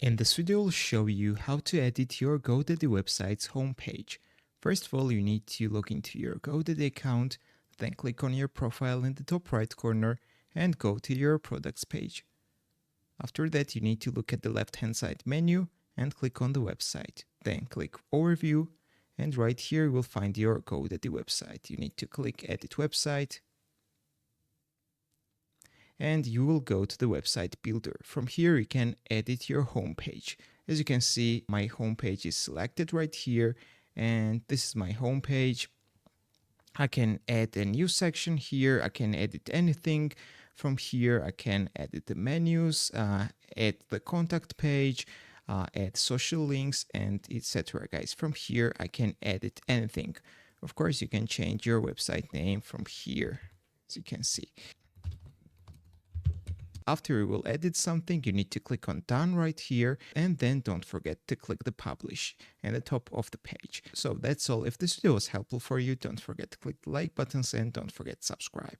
In this video, I'll show you how to edit your GoDaddy website's homepage. First of all, you need to log into your GoDaddy account, then click on your profile in the top right corner and go to your products page. After that, you need to look at the left-hand side menu and click on the website. Then click Overview, and right here you will find your GoDaddy website. You need to click Edit Website, and you will go to the website builder. From here you can edit your homepage. As you can see, my homepage is selected right here, and this is my homepage. I can add a new section here. I can edit anything from here. I can edit the menus, add the contact page, add social links, and etc. Guys, from here I can edit anything. Of course, you can change your website name from here, as you can see. After you will edit something, you need to click on done right here, and then don't forget to click the publish at the top of the page. So that's all. If this video was helpful for you, don't forget to click the like buttons and don't forget to subscribe.